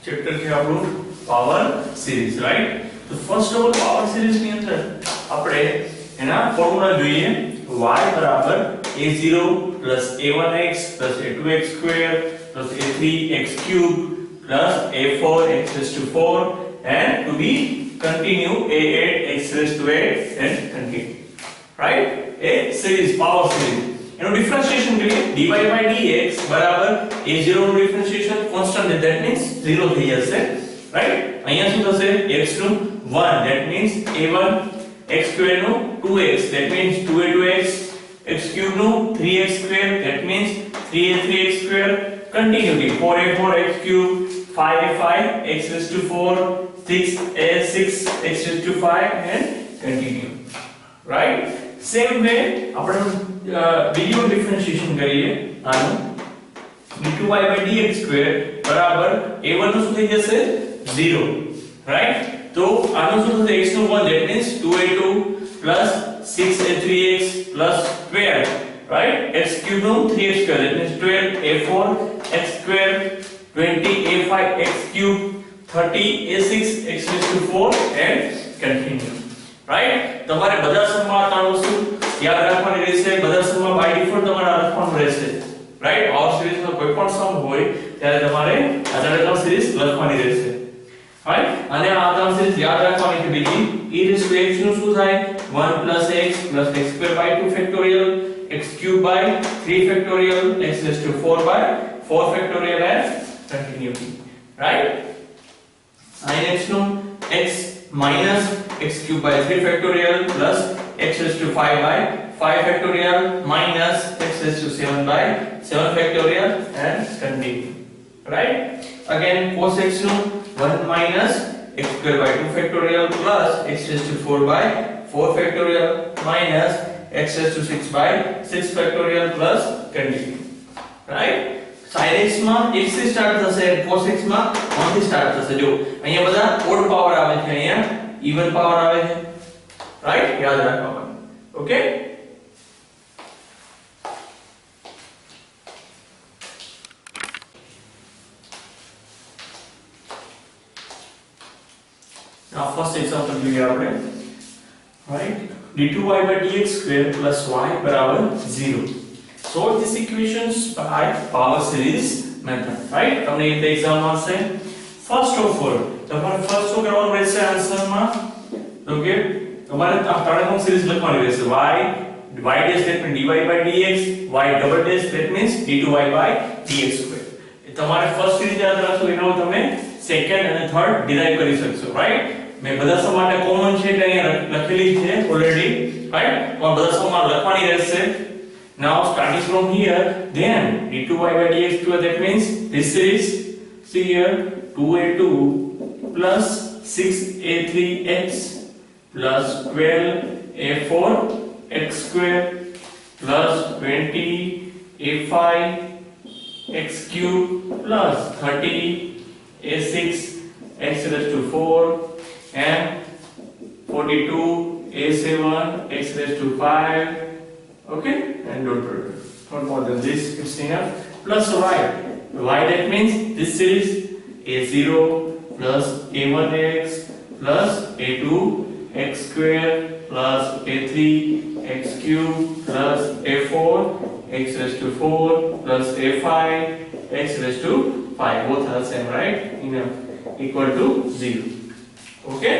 Chapter છે આપણું power series, right? તો first of all power series ની અંદર આપણે એના ફોર્મ્યુલા જોઈએ. y બરાબર a0 a1x a2x square a3x cube a4x raised to 4 and to be continue a8 x raised to 8 and continue, right? A series, power series. એનો differentiation કરીએ. dy by dx બરાબર a0 નું differentiation constant છે, that means 0 થઈ જશે, right? અહીંયા શું થશે? x નું 1, that means a1, x square નું 2x, that means 2a2x, x cube નું 3x square, that means 3a3x square, continuity 4a4 x cube, 5a5 x raised to 4, 6a6 x raised to 5 and continue, right? Same way આપણે બીજું differentiation કરીએ આનું. d2y by dx square બરાબર a1 નું શું થઈ જશે? 0, right? તો આનું શું થશે? x નું 1, that means 2a2 plus 6a3x plus 12, right? x cube નું 3x square, that means 12a4 x square, 20a5 x cube, 30a6 x raised to 4 and continue, right? તમારે બધા સમમાં ત્રણ વસ્તુ યાદ રાખવાની રહેશે. બધા સમમાં બાય ડિફોલ્ટ તમારે લખવાનું રહેશે, રાઈટ? પાવર સિરીઝમાં કોઈ પણ સમ હોય ત્યારે તમારે આ ત્રણ સિરીઝ લખવાની રહેશે, રાઈટ? અને આ ત્રણ સિરીઝ યાદ રાખવાની છે. બીજી e raised to x નું શું થાય? 1 x x square by 2 factorial, x cube by 3 factorial, x raised to 4 by 4 factorial and continue, right? sin x નું x minus x cube by 3 factorial plus x raised to 5 by 5 factorial minus x raised to 7 by 7 factorial and continue, right? Again cos x નું 1 minus x square by 2 factorial plus x raised to 4 by 4 factorial minus x raised to 6 by 6 factorial plus continue, right? sin x માં x થી start થશે, cos x માં 1 થી start થશે. જો અહીંયા બધા ઓડ પાવર આવે છે, અહીંયા ઇવન પાવર આવે છે, રાઈટ? યાદ રાખવાનું. ઓકે? Now first example જોઈએ આપણે, right? d2y by dx square plus y બરાબર 0. Solve these equations by power series method, right? તમને એ એક્ઝામ આવશે. ફર્સ્ટ ઓફ ઓલ તમારે ફર્સ્ટ શું કરવાનું રહેશે આન્સરમાં? ઓકે, તમારે આ ત્રણેય સિરીઝ લખવાની રહેશે. y dash that means dy by dx, y double dash that means d2y by dx square. એ તમારે ફર્સ્ટ સિરીઝ યાદ રાખશો, એનો તમે સેકન્ડ અને થર્ડ ડિરાઈવ કરી શકશો, રાઈટ? મેં બધા સમ માટે કોમન છે એટલે અહીંયા લખેલી છે ઓલરેડી, રાઈટ? પણ બધા સમ માં લખવાની રહેશે. Now starting from here, then d2y by dx square, that means this series, see here, 2a2 plus 6a3x plus 12a4 x square plus 20a5 x cube plus 30a6 x raised to 4 and 42a7 x raised to 5. Okay, and don't not more than this, it's enough. Plus y that means this series a0 plus a1x plus a2 x square plus a3 x cube plus a4 x raised to 4 plus a5 x raised to 5. Both are same, right? Equal to 0. Okay,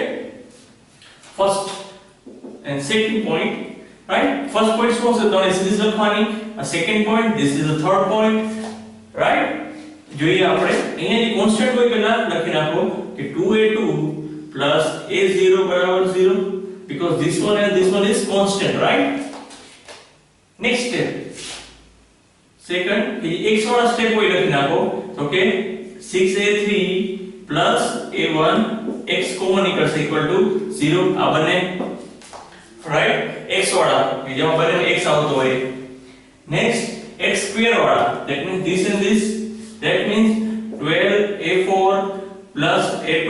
first and second point, right? First point શું છે? તો series લખવાની. આ second point, this is the third point, right? જોઈએ આપણે અહીંયા જે constant હોય કે ના લખી નાખો કે 2a2 plus a0 બરાબર 0 because this one and this one is constant, right? Next step, second x વાળા સ્ટેપ હોય લખી નાખો. Okay, 6a3 plus a1 x common નીકળશે equal to 0. આ બને, right? x વાળા જેમાં બને x આવતો હોય. Next x square વાળા, that means this and this, that means 12a4 plus a2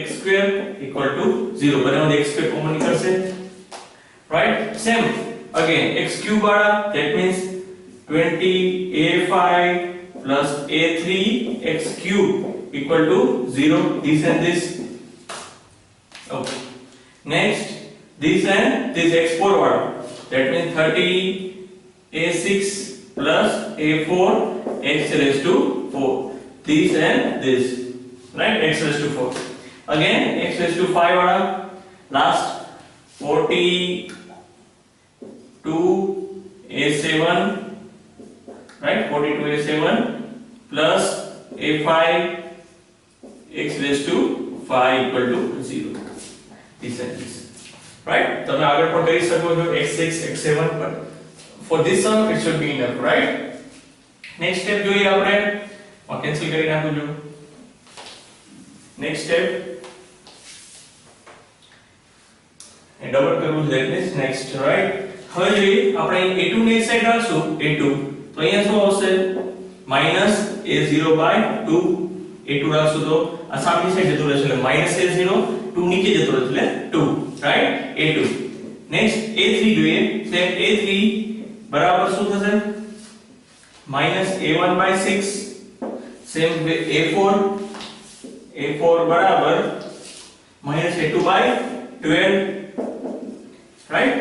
x square equal to 0. બરાબર, x square કોમન નીકળશે, right? Same again x cube વાળા, that means 20a5 plus a3 x cube equal to 0, this and this. Okay. Next, this and this x4 one. That means 30a6 plus a4 x raised to 4. This and this, right? X raised to 4. Again, x raised to 5 one. Last, 42a7, right? 42a7 plus a5 x raised to 5 equal to 0. This and this, right? તમે આગળ પણ કરી શકો છો x6 x7, but for this sum it should be enough, right? Next step જોઈએ આપણે, cancel કરી નાખજો. Next step એ ડબલ કરવું છે એટલે next, right? હવે જોઈએ આપણે a2 ને એક સાઈડ રાખશું a2, તો અહીંયા શું આવશે -a0/2. a2 રાખશું તો આ સામેની સાઈડ જતું રહેશે એટલે -a0, 2 નીચે જતો રહેશે એટલે 2, right? a2. નેક્સ્ટ a3 જોઈએ, સેમ a3 બરાબર શું થશે -a1/6. સેમ a4 બરાબર -a2/12, right?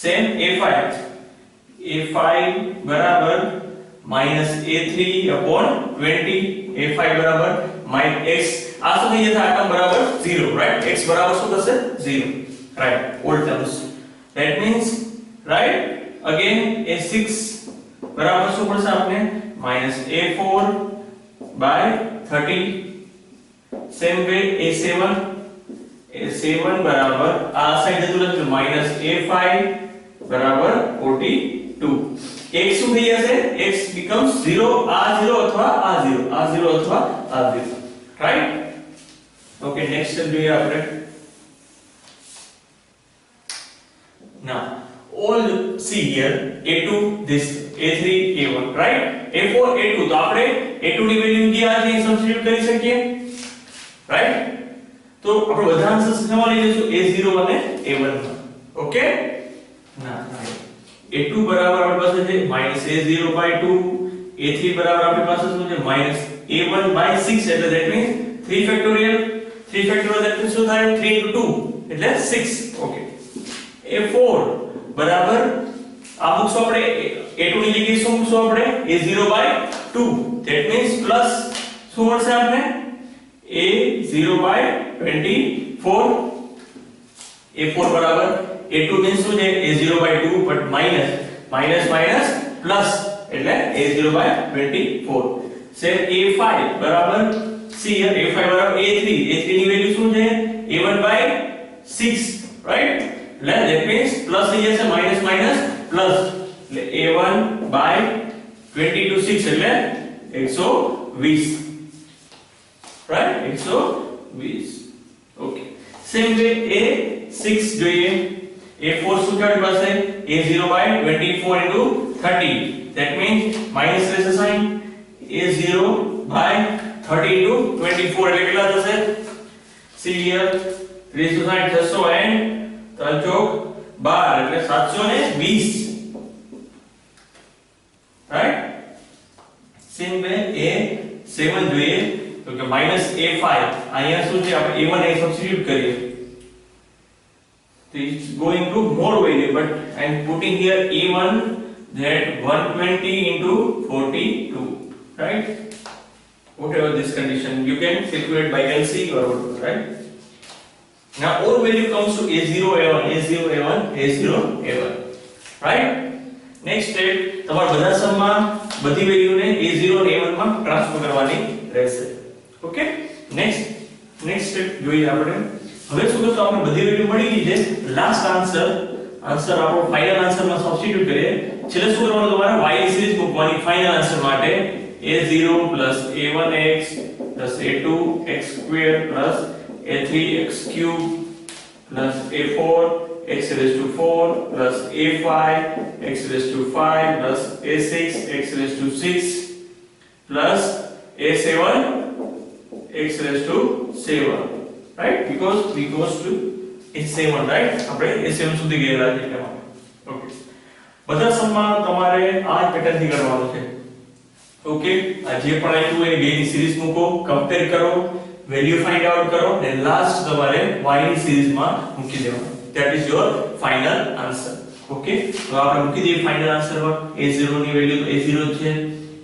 સેમ a5 બરાબર -a3/20. a5 બરાબર -x, આ શું થઈ જશે, આ ટર્મ બરાબર 0, right? x બરાબર શું થશે 0, right? All terms. That means, right, again a6 બરાબર શું પડશે આપણે -a4/30. same way a7 બરાબર આ સાઈડ જતું રહેશે -a5 બરાબર 42. x શું થઈ જશે, x becomes 0, આ 0 અથવા આ 0, આ 0 અથવા આ 0, right? Okay, next step જોઈએ આપણે. Now all see here a2, this a3, a1, right? a4, a2, તો આપણે a2 ની વેલ્યુ જે આ છે સબસ્ટિટ્યુટ કરી શકીએ, right? તો આપણે બધા આન્સર્સ કેવા લઈ લઈશું a0 અને a1 માં. ઓકે, ના a2 બરાબર આપણી પાસે છે -a0/2, a3 બરાબર આપણી પાસે શું છે -a1/6, એટલે that means 3 factorial. 3 factorial that means શું થાય 3 into 2 એટલે 6. ઓકે, a4 બરાબર આ મૂકશું આપણે a2 ની જગ્યાએ શું મૂકશું આપણે a0/2, that means પ્લસ શું મળશે આપણે a0/24. a4 બરાબર a2 means શું છે a0/2 but minus plus એટલે a0/24. same a5 બરાબર see here a5 બરાબર a3 ની વેલ્યુ શું છે a1/6, right? that means plus થઈ જશે minus plus એટલે a1/20 to 6 એટલે 120, right? 120. okay, same way a6 જોઈએ, a4 શું છે આપણી પાસે a0/24 into 30, that means minus રહેશે sign a0/30 into 24 એટલે કેટલા થશે, see here 3 600 and 3 ચોક 12 એટલે 720, right? same way a7 જોઈએ તો કે -a5, અહીંયા શું છે આપણે a1 અહીં સબસ્ટિટ્યુટ કરીએ so it's going to more value, but I am putting here a1 that 120 into 42, right? Whatever this condition you can calculate by LC or whatever, right? Now all value comes to a0 a1 a0 a1 a0 a1, right? next step તમારા બધા સમમાં બધી વેલ્યુને a0 અને a1 માં transfer કરવાની રહેશે. Okay, next step જોઈએ આપણે. હવે શું કરશું, આપણે બધી વેલ્યુ મળી ગઈ છે, લાસ્ટ આન્સર આપણો ફાઇનલ આન્સરમાં સબસ્ટિટ્યુટ કરીએ. છેલ્લે શું કરવાનું, તમારે y ની સિરીઝ મૂકવાની ફાઇનલ આન્સર માટે a0 a1x a2x² a3x³ a4 x raised to 4 a5 x raised to 5 a6 x raised to 6 a7 x raised to 7, right? because we goes to a7, right? આપણે a7 સુધી ગયેલા છે એમાં. Okay, બધા સમમાં તમારે આ pattern થી કરવાનું છે. ઓકે આ જે પણ આપ્યું હોય બે ની સિરીઝ મૂકો કમ્પેર કરો વેલ્યુ ફાઇન્ડ આઉટ કરો અને લાસ્ટ તમારે y ની સિરીઝ માં મૂકી દેવાનું that is your final answer okay તો આપણે મૂકી દઈએ ફાઇનલ આન્સર માં a0 ની વેલ્યુ તો a0 છે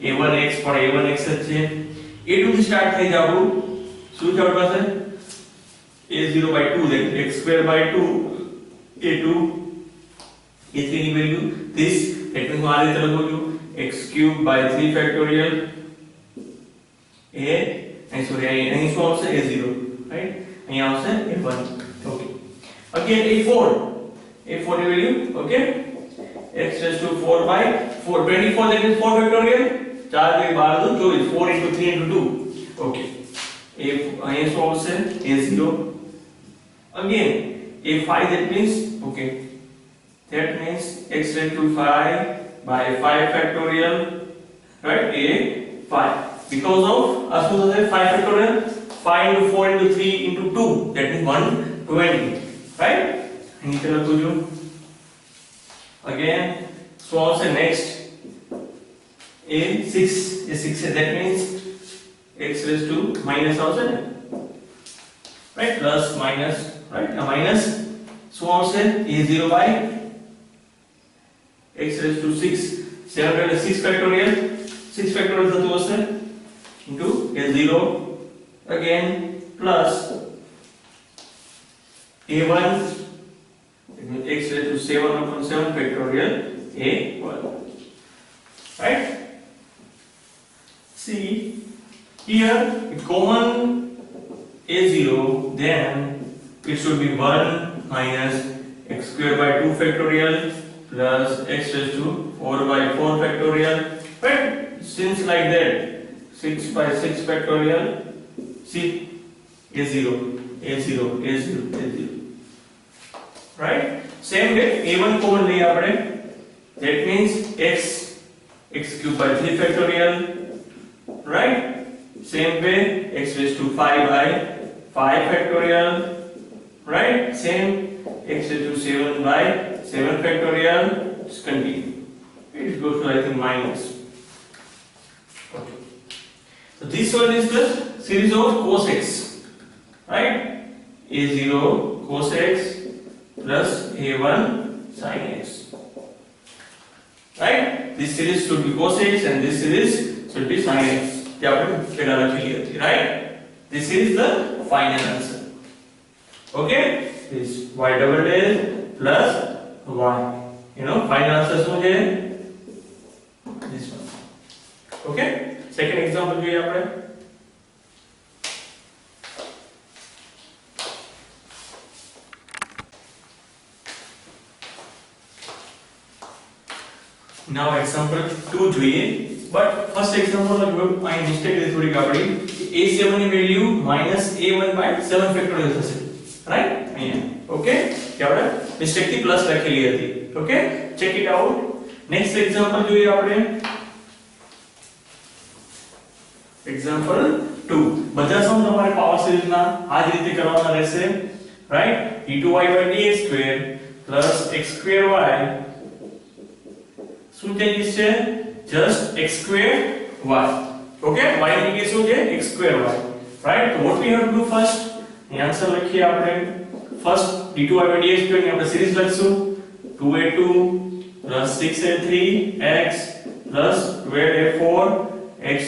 a1x પણ a1x જ છે a2 થી સ્ટાર્ટ થઈ જાવ શું છે આપણી પાસે a0/2 then x2/2 a2 a3 ની વેલ્યુ this that means આ રીતે લખું છું x3/3 factorial a and sorry અહીં શું આવશે a0 right અહીં આવશે a1 okay again a4 ની value okay x4/4 24 that is 4 factorial 4 2 12 24 4 into 3 into 2 okay અહીં શું આવશે a0 again a5 that means okay that means x5/5 factorial right a5 because of what is 5 factorial 5 into 4 into 3 into 2 that means 120 right નીચે લખું છું again so also next a6 that means x raised to minus also right plus minus right a minus so also a0 by x raised to 6 7 raised to 6 factorial 6 factorial થતું હશે into a0 again plus a1 x raised to 7 upon 7 factorial a1 right see here if common a0 then it should be 1 minus x2/2 factorial plus x raised to 4/4 factorial right since like that 6/6 factorial see a0 right same way a1 common લઈએ આપણે that means x3/3 factorial right same way x raised to 5/5 factorial right same x raised to 7/7 factorial just continue it goes to I think minus okay so this one is the series of cos x right a0 cos x plus a1 sin x right this series should be cos x and this series should be sin x જે આપણે પહેલા લખેલી હતી right this is the final answer okay this y double dash plus y you know final answer શું છે this one okay second example જોઈએ આપણે now example 2 જોઈએ but first example માં જો આ મિસ્ટેક છે થોડીક આપણી a7 ની વેલ્યુ -a1/7 ફેક્ટોરિયલ થશે રાઈટ અહીંયા ઓકે કે આપણે મિસ્ટેક થી પ્લસ લખેલી હતી okay check it out next example જોઈએ આપણે એક્ઝામ્પલ 2 બધા સમ તમારે પાવર સિરીઝ ના આ જ રીતે કરવાના રહેશે રાઈટ d2y/dx² + x²y શું ચેન્જીસ છે just x2y okay y ની જગ્યાએ શું છે x2y right so what we have to do first the answer લખીએ આપણે first d2y/dx² ની આપણે સિરીઝ લખશું 2a2 + 6a3x + 12a4 x²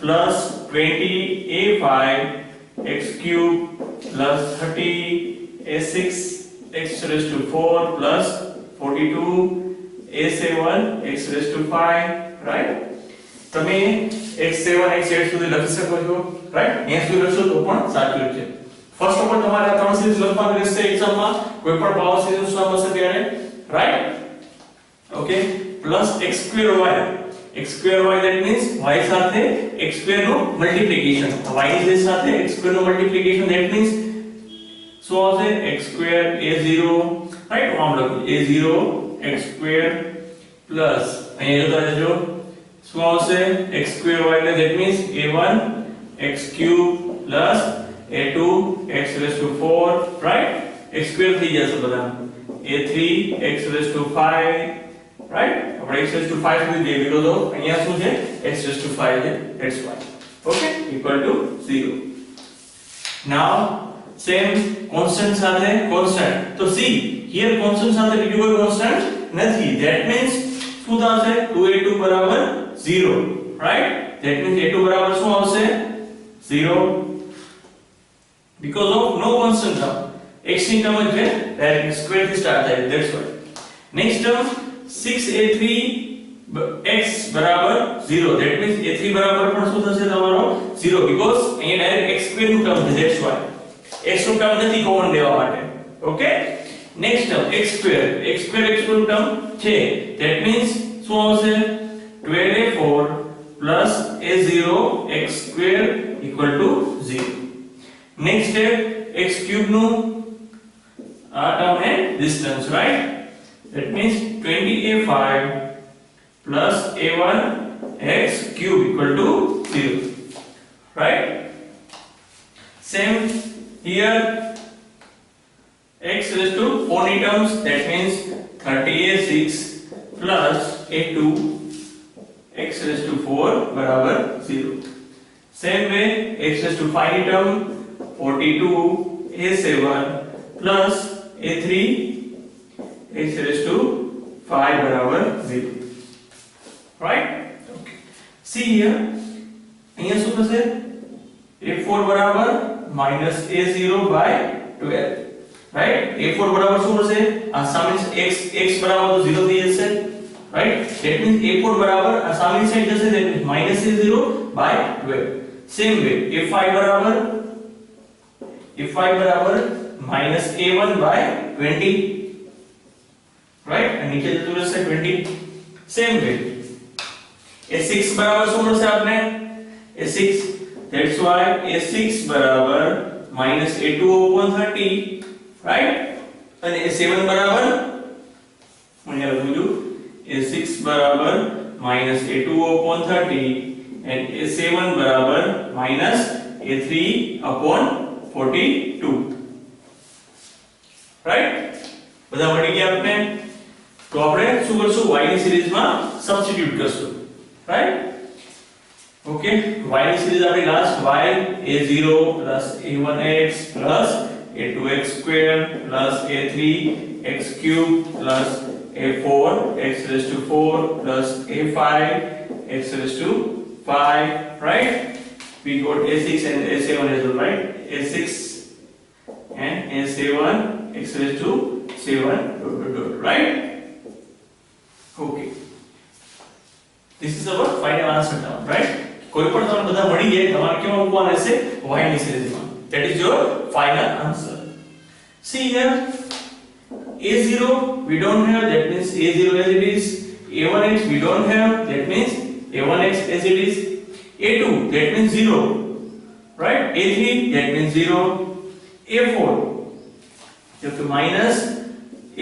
plus 20a5 x³ plus 30a6 x⁴ plus 42a7 x⁵ right તમે x7 x8 સુધી લખી શકો છો રાઈટ અહીંયા સુધી લખશો તો પણ સાચું છે ફર્સ્ટ ઓફ ઓલ તમારે આ ત્રણ સિરીઝ લખવાની રહેશે એક્ઝામમાં કોઈ પણ પાવર સિરીઝ સમ હશે ત્યારે right okay plus x²y that means y સાથે x² નું મલ્ટીપ્લિકેશન y ની સાથે x² નું મલ્ટીપ્લિકેશન that means શું આવશે x² a0 રાઈટ આમ લખું a0 x² પ્લસ અહીંયા જોતા રહેજો શું આવશે x²y એટલે that means a1 x³ plus a2 x⁴ right x² થઈ જશે બધા a3 x⁵ right આપણે x raised to 5 સુધી જઈએ because of અહીંયા શું છે x raised to 5 છે that's why okay equal to 0. now same constant સાથે constant તો see here constant સાથે બીજું કોઈ constant નથી that means શું થશે 2a2 બરાબર 0 right that means a2 બરાબર શું આવશે 0 because of no constant term x ની ટર્મ છે ડાયરેક્ટ સ્ક્વેર થી સ્ટાર્ટ થાય that's why next term 6a3 x બરાબર 0 that means a3 બરાબર પણ શું થશે તમારો 0 because અહીંયા ડાયરેક્ટ x સ્ક્વેર નું ટર્મ છે that's why x નું ટર્મ નથી કોમન લેવા માટે okay next term x square નું ટર્મ છે that means શું આવશે 12a4 plus a0 x square equal to 0 next step x cube નું આ ટર્મ है distance right that means 20a5 plus a1 x cube equal to 0 right same here x raised to 4 terms that means 30a6 plus a2 x raised to 4 बराबर 0 same way x raised to 5 term 42a7 plus a3 x raised to 5 बराबर 0 right okay see here અહીંયા શું થશે a4 બરાબર minus a0 by 12 right a4 બરાબર શું હશે આ સામે x બરાબર તો 0 થઈ જશે right that means a4 બરાબર આ સામેની સાઈડ જશે that means minus a0 by 12 same way a5 બરાબર minus a1 by 20 right અને નીચે જતું રહેશે 20 same way a6 બરાબર શું મળશે આપને a6 that's why a6 બરાબર minus a2 upon 30 right અને a7 બરાબર હું અહીંયા લખું છું a6 બરાબર minus a2 upon 30 and a7 બરાબર minus a3 upon 42 right બધા મળી ગયા આપને તો આપણે શું કરશું y ની સિરીઝમાં સબસ્ટિટ્યુટ કરશું right okay y ની સિરીઝ આપણી last y a0 plus a1x plus a2x square plus a3x cube plus a4 x raised to 4 plus a5 x raised to 5 right we got a6 and a7 as well right a6 and a7 x raised to 7 right okay this is our final answer now right કોઈ પણ તમને બધા મળી જાય તમારે કેમ મૂકવાના રહેશે y ની સિરીઝમાં that is your final answer see here a0 we don't have that means a0 as it is a1x we don't have that means a1x as it is a2 that means 0 right a3 that means 0 a4 you have to minus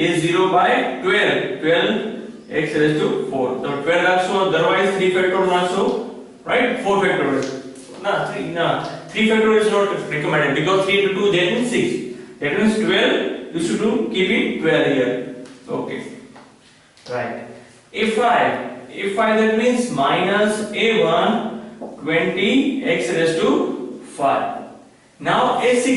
a0 by 12 x raised to 4 so 12 રાખશો otherwise 3 factorial રાખશો right 4 factorial three factorial is not recommended because 3 into 2 that means 6 that means 12 you should do keep it 12 here okay right a5 that means minus a1 20 x raised to 5 now a6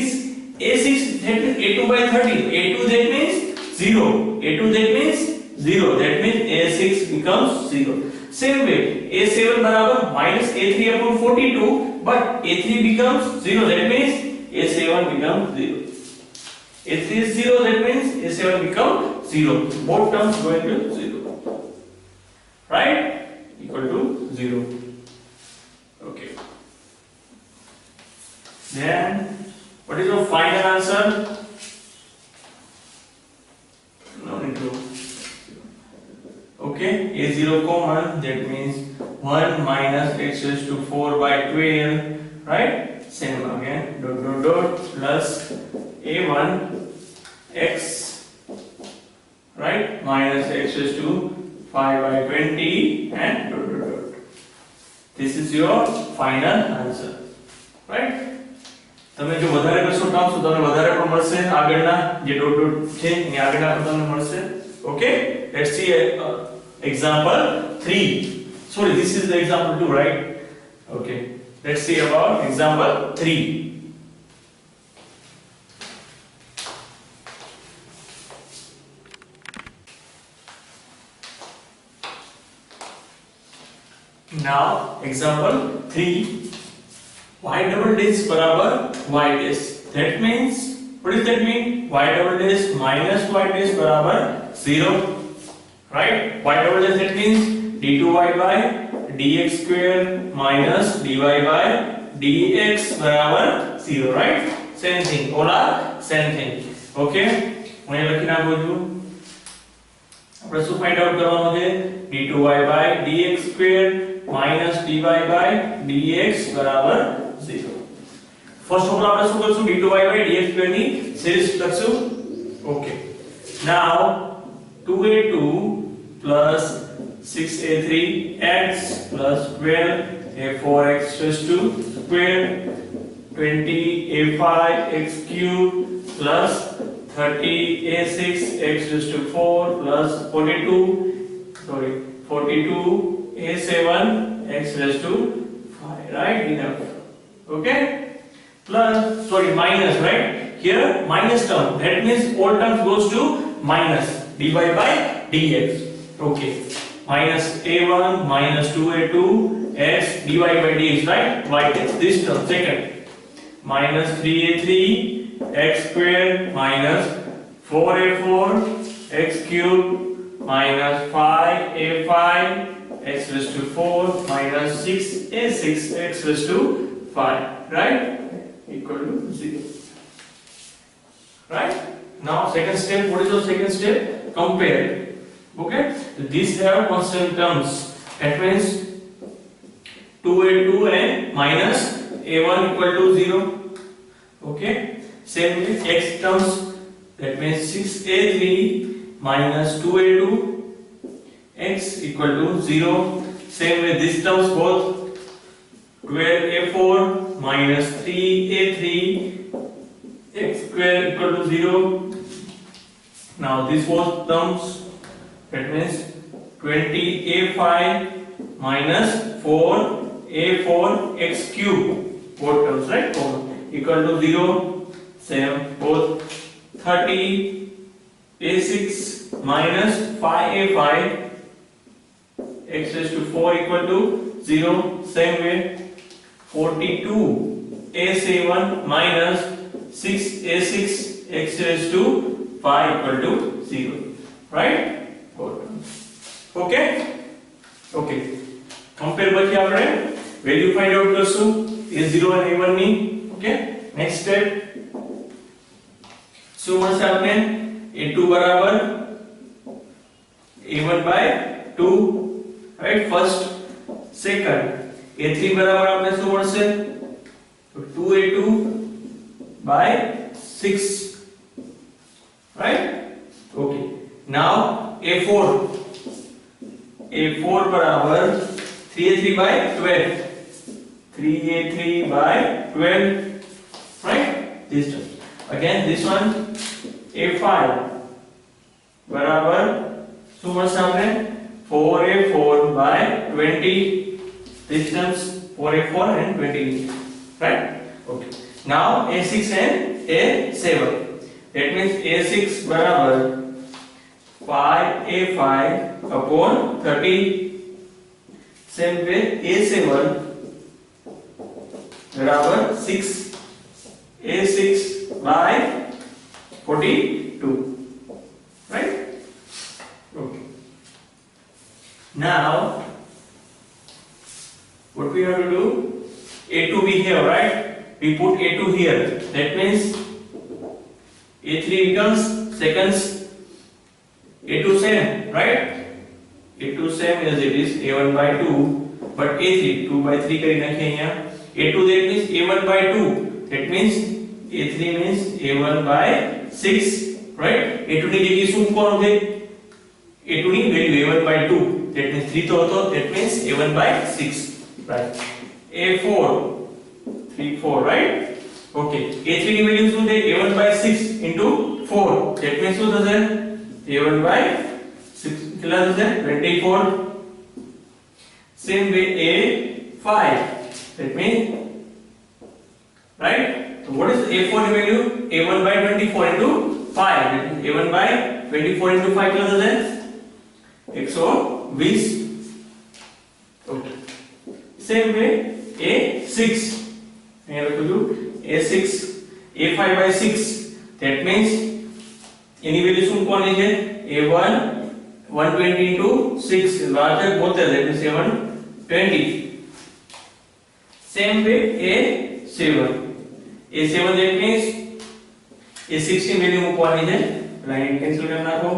that means a2 by 30 a2 that means 0 a2 that means 0 that means a6 becomes 0 same way a7 बराबर minus a3 upon 42 but a3 becomes 0 that means a7 becomes 0 a3 is 0 that means a7 becomes 0 both terms going to 0 right equal to 0 okay then what is your final answer no need to okay a0 common that means 1 minus x raised to 4 by 12 right same again dot plus a1 x right minus x raised to 5 by 20 and dot this is your final answer right તમે જો વધારે કરશો terms તો તમને વધારે પણ મળશે આગળના જે ડોટ છે એની આગળના પણ તમને મળશે okay let's see example 3. Sorry, this is the example 2, right? Okay, let's see about example 3. Now example 3, y double dash बराबर y dash. That means, what does that mean? Y double dash minus y dash बराबर 0, right? Y double dash, that means d2y by dx square minus dy by dx बराबर 0, right? Same thing, all are same thing. Okay, मैं લખી નાખું છું. આપણે શું find out કરવાનું છે? d2y by dx square minus dy by dx બરાબર 0. ફર્સ્ટ ઓફ ઓલ આપણે શું કરશું? d2y by dx square ની સિરીઝ લખશું. Okay, now 2a2 plus 6a3x plus 12a4x raised to square 20a5x cube plus 30a6x raised to 4 plus 42a7x raised to 5, right? Enough. Okay, plus, sorry, minus, right? Here minus term, that means all terms goes to minus dy by dx. Okay, minus a1 minus 2a2 x dy by dx, right? Y dash, this term second, minus 3a3 x square minus 4a4 x cube minus 5a5 x raised to 4 minus 6a6 x raised to 5, right? Equal to 0, right? Now second step, what is the second step? Compare. Okay, so these have constant terms, that means 2a2 and minus a1 equal to 0. Okay, same with x terms, that means 6a3 minus 2a2 x equal to 0. Same with these terms both, 12a4 minus 3a3 x square equal to 0. Now these both terms, that means 20a5 minus 4a4 x cube, both terms, right? Equal to 0. Same both 30a6 minus 5a5 x raised to 4 equal to 0. Same way 42a7 minus 6a6 x raised to 5 equal to 0, right? Okay, okay, compare પછી આપણે value find out કરશું a0 અને a1 ની. Okay, next step શું મળશે આપણે? a2 બરાબર a1 by 2, right? First. Second, a3 બરાબર આપણે શું મળશે? તો 2a2 by 6, right? Okay, now a4 बराबर 3a3 by 12, 3a3 by 12, right? This one. Again this one, a5 बराबर શું મળશે આપણે? 4a4 by 20, distance 4a4 and 20, right? Okay, now a6 and a7, that means a6 बराबर 5a5 upon 30. Same way a7 बराबर 6a6 by 42, right? Okay, now what we have to do? a2 be here, right? We put a2 here, that means a3 becomes seconds, a2 same, right? a2 same as it is a1 by 2, but a3 2 by 3 કરી નાખીએ અહીંયા. a2 that means a1 by 2, that means a3 means a1 by 6, right? a2 ની જગ્યાએ શું મૂકવાનું છે? a2 ની value a1 by 2, that means 3 તો હતો, that means a1 by 6, right? a4 3 4, right? Okay, a3 ની વેલ્યુ શું છે? a1 by 6 into 4, that means શું થશે? a1 by 6 કેટલા થશે 24. Same way A5, that means, right? So what is A4 value? A1 by 24 into 5, that means A1 by 24 into 5 કેટલા થશે 120. Okay. Same way A6, અહીંયા લખું છું A6, A5 by 6, that means any value શું કોની છે A1 120 into 6 larger both that means 720. Same way A7, that means A16 value મૂકવાની છે લાઈન કેન્સલ કરી નાખો,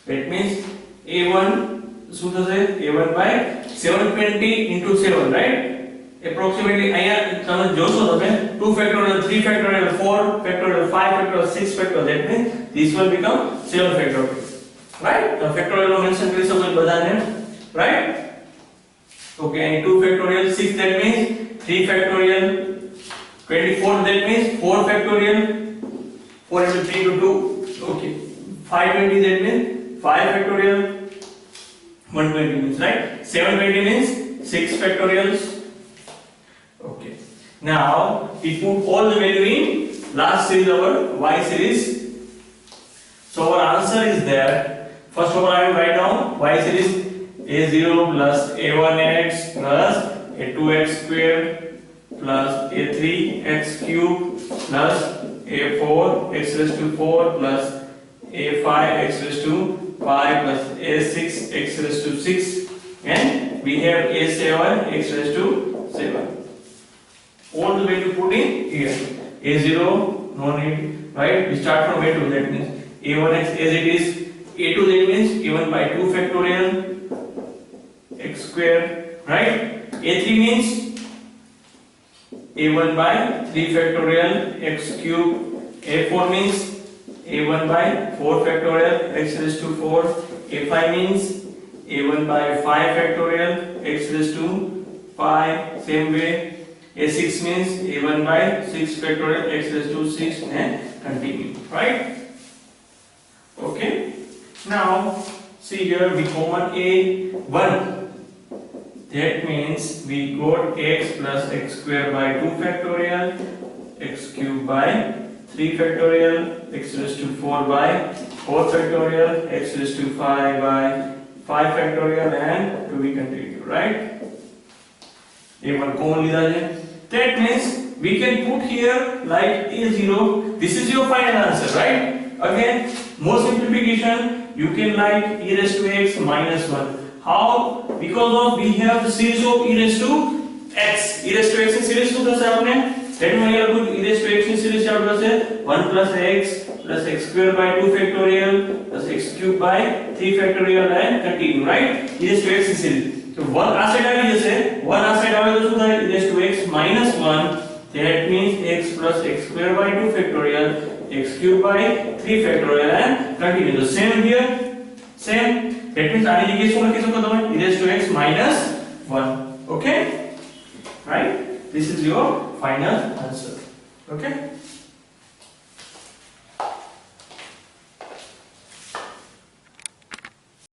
that means A1 શું થશે A1 by 720 into 7, right? Approximately અહીંયા તમે જોશો તમે 2 factorial 3 factorial 4 factorial 5 factorial 6 factorial, that means this will become 7 factorial, right? The factorial નો મેન્શન કરી શકો બધાને, right? Okay, and 2 factorial 6, that means 3 factorial 24, that means 4 factorial 4 into 3 to 2. Okay, 520, that means 5 factorial 120 means, right? 720 means 6 factorials. Okay, now we put all the value in last series, our y series. So our answer is there. First of all, I will write down y series a0 plus a1x plus a2x squared plus a3x cubed plus a4x raised to 4 plus a5x raised to 5 plus a6x raised to 6, and we have a7x raised to 7. All the way to put in here. A0 no need, right? We start from A2, that means A1x as it is. A2, that means A1 by 2 factorial x square, right? A3 means A1 by 3 factorial x cube. A4 means A1 by 4 factorial x raised to 4. A5 means A1 by 5 factorial x raised to 5. Same way A6 means A1 by 6 factorial x raised to 6, and continue, right? Okay. Now see here we common A1, that means we got x plus x square by 2 factorial x cube by 3 factorial x raised to 4 by 4 factorial x raised to 5 by 5 factorial, and to be continued, right? A1 common લીધા છે. That means we can put here like A0. This is your final answer, right? Again, more simplification, you can like e raised to x minus 1. How? Because of we have the series of e raised to x. E raised to x ની series શું થશે આપણે? That means here put e raised to x ની series શું થશે? 1 plus x square by 2 factorial plus x cube by 3 factorial, and continue, right? E raised to x ની series. So 1 આ side આવી જશે, 1 આ સાઈડ આવે તો શું થાય? e raised to x minus 1, that means x plus x square by 2 factorial x cube by 3 factorial, and continue. The same here, same, that means આની જગ્યાએ શું લખી શકો તમે? e raised to x minus 1. Okay, right? This is your final answer. Okay.